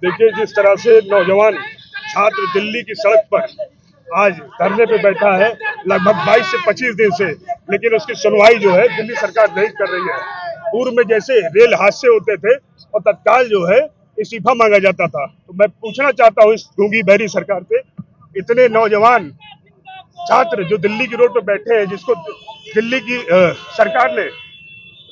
देखिए, जिस तरह से नौजवान छात्र दिल्ली की सड़क पर आज धरने पे बैठा है लगभग 22 से 25 दिन से, लेकिन उसकी सुनवाई जो है दिल्ली सरकार नहीं कर रही है। पूर्व में जैसे रेल हादसे होते थे और तत्काल जो है इस्तीफा मांगा जाता था, तो मैं पूछना चाहता हूँ इस गूंगी बहरी सरकार से, इतने नौजवान छात्र जो दिल्ली की रोड पर बैठे हैं, जिसको दिल्ली की सरकार ने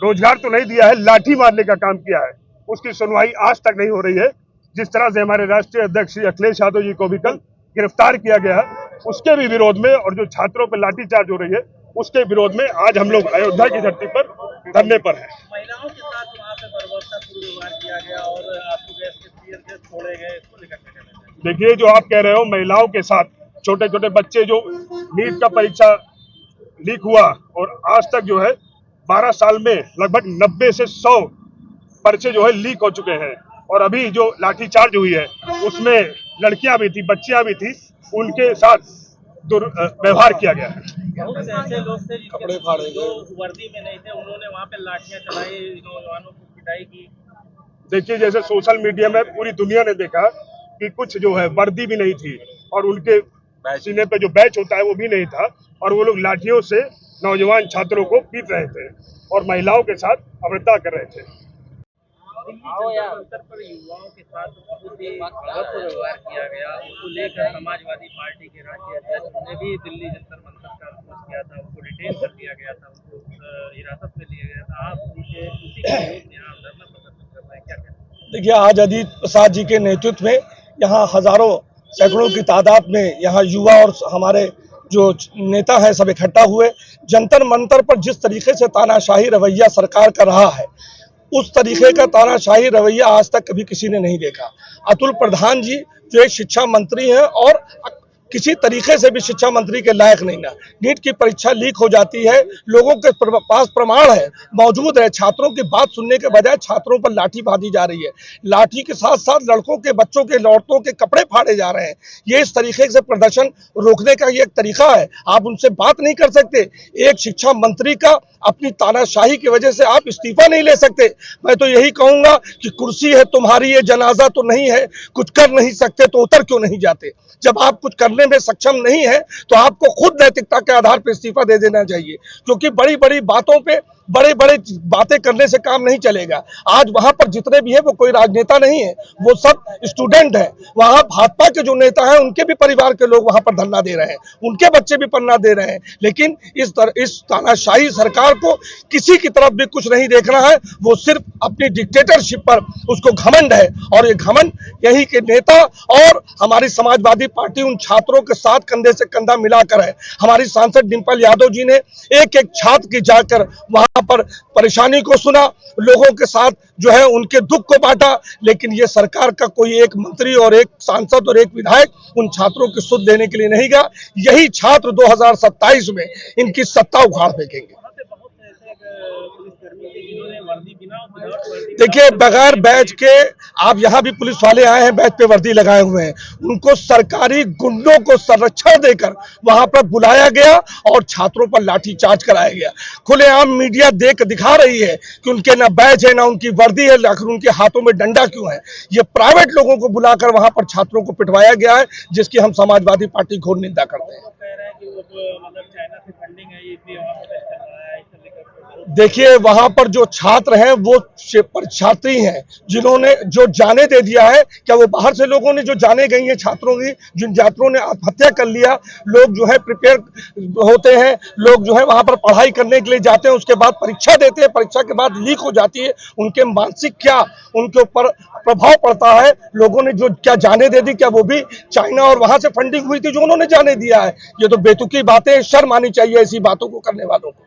रोजगार तो नहीं दिया है, लाठी मारने का काम किया है, उसकी सुनवाई आज तक नहीं हो रही है। जिस तरह से हमारे राष्ट्रीय अध्यक्ष श्री अखिलेश यादव जी को भी कल गिरफ्तार किया गया है, उसके भी विरोध में और जो छात्रों पर लाठीचार्ज हो रही है उसके विरोध में आज हम लोग अयोध्या की धरती पर धरने पर हैं। महिलाओं के साथ वहाँ पे बर्बरतापूर्ण व्यवहार किया गया और आंसू गैस के टीयर गैस छोड़े गए, इसको लेकर क्या कहना चाहिए? देखिए, जो आप कह रहे हो महिलाओं के साथ, छोटे छोटे बच्चे जो नीट का परीक्षा लीक हुआ और आज तक जो है 12 साल में लगभग 90 से 100 पर्चे जो है लीक हो चुके हैं, और अभी जो लाठीचार्ज हुई है उसमें लड़कियां भी थी, बच्चियां भी थी, उनके साथ दुर्व्यवहार किया गया है। बहुत से ऐसे लोग थे जिनके जो वर्दी में नहीं थे, उन्होंने वहाँ पे लाठियां चलाई, नौजवानों को पिटाई की। देखिए, जैसे सोशल मीडिया में पूरी दुनिया ने देखा कि कुछ जो है वर्दी भी नहीं थी और उनके सीने पे जो बैच होता है वो भी नहीं था, और वो लोग लाठियों से नौजवान छात्रों को पीट रहे थे और महिलाओं के साथ अभद्रता कर रहे थे। अंतर पर युवाओं के साथ बहुत ही गलत व्यवहार किया गया, उसको लेकर समाजवादी पार्टी के राष्ट्रीय अध्यक्ष ने भी दिल्ली जंतर मंतर का अपोज किया था, उनको डिटेन कर दिया गया था, उनको हिरासत में लिया गया था। आप उसी के विरोध में यहाँ धरना प्रदर्शन कर रहे हैं, क्या कहते हैं? देखिए, आज अजीत प्रसाद जी के नेतृत्व में यहाँ हजारों सैकड़ों की तादाद में यहाँ युवा और हमारे जो नेता हैं सब इकट्ठा हुए। जंतर मंतर पर जिस तरीके से तानाशाही रवैया सरकार का रहा है, उस तरीके का तानाशाही रवैया आज तक कभी किसी ने नहीं देखा। अतुल प्रधान जी जो एक शिक्षा मंत्री हैं और किसी तरीके से भी शिक्षा मंत्री के लायक नहीं ना। नीट की परीक्षा लीक हो जाती है, लोगों के पास प्रमाण है, मौजूद है, छात्रों की बात सुनने के बजाय छात्रों पर लाठी बांधी जा रही है, लाठी के साथ साथ लड़कों के, बच्चों के, औरतों के कपड़े फाड़े जा रहे हैं। ये इस तरीके से प्रदर्शन रोकने का ये एक तरीका है। आप उनसे बात नहीं कर सकते। एक शिक्षा मंत्री का अपनी तानाशाही की वजह से आप इस्तीफा नहीं ले सकते। मैं तो यही कहूंगा कि कुर्सी है तुम्हारी, ये जनाजा तो नहीं है, कुछ कर नहीं सकते तो उतर क्यों नहीं जाते? जब आप कुछ करने में सक्षम नहीं है तो आपको खुद नैतिकता के आधार पर इस्तीफा दे देना चाहिए, क्योंकि बड़ी बड़ी बातों पे बड़े बड़े बातें करने से काम नहीं चलेगा। आज वहां पर जितने भी है वो कोई राजनेता नहीं है, वो सब स्टूडेंट है। वहां भाजपा के जो नेता हैं उनके भी परिवार के लोग वहां पर धरना दे रहे हैं, उनके बच्चे भी पन्ना दे रहे हैं, लेकिन इस तानाशाही सरकार को किसी की तरफ भी कुछ नहीं देखना है। वो सिर्फ अपनी डिक्टेटरशिप पर उसको घमंड है, और ये घमंड यही के नेता और हमारी समाजवादी पार्टी उन छात्रों के साथ कंधे से कंधा मिलाकर है। हमारी सांसद डिंपल यादव जी ने एक एक छात्र की जाकर वहां पर परेशानी को सुना, लोगों के साथ जो है उनके दुख को बांटा, लेकिन ये सरकार का कोई एक मंत्री और एक सांसद और एक विधायक उन छात्रों की सुध लेने के लिए नहीं गया। यही छात्र 2027 में इनकी सत्ता उखाड़ फेंकेंगे। देखिए, बगैर बैच के आप यहाँ भी पुलिस वाले आए हैं, बैच पे वर्दी लगाए हुए हैं, उनको सरकारी गुंडों को संरक्षण देकर वहां पर बुलाया गया और छात्रों पर लाठीचार्ज कराया गया। खुलेआम मीडिया दिखा रही है कि उनके ना बैच है ना उनकी वर्दी है, आखिर उनके हाथों में डंडा क्यों है? ये प्राइवेट लोगों को बुलाकर वहां पर छात्रों को पिटवाया गया है, जिसकी हम समाजवादी पार्टी घोर निंदा करते हैं। देखिए, वहां पर जो छात्र हैं वो छात्री हैं जिन्होंने जो जाने दे दिया है। क्या वो बाहर से लोगों ने जो जाने गई हैं छात्रों की, जिन छात्रों ने आत्महत्या कर लिया, लोग जो है प्रिपेयर होते हैं, लोग जो है वहां पर पढ़ाई करने के लिए जाते हैं, उसके बाद परीक्षा देते हैं, परीक्षा के बाद लीक हो जाती है, उनके मानसिक क्या उनके ऊपर प्रभाव पड़ता है? लोगों ने जो क्या जाने दे दी, क्या वो भी चाइना और वहां से फंडिंग हुई थी जो उन्होंने जाने दिया है? ये तो बेतुकी बातें, शर्म आनी चाहिए ऐसी बातों को करने वालों को।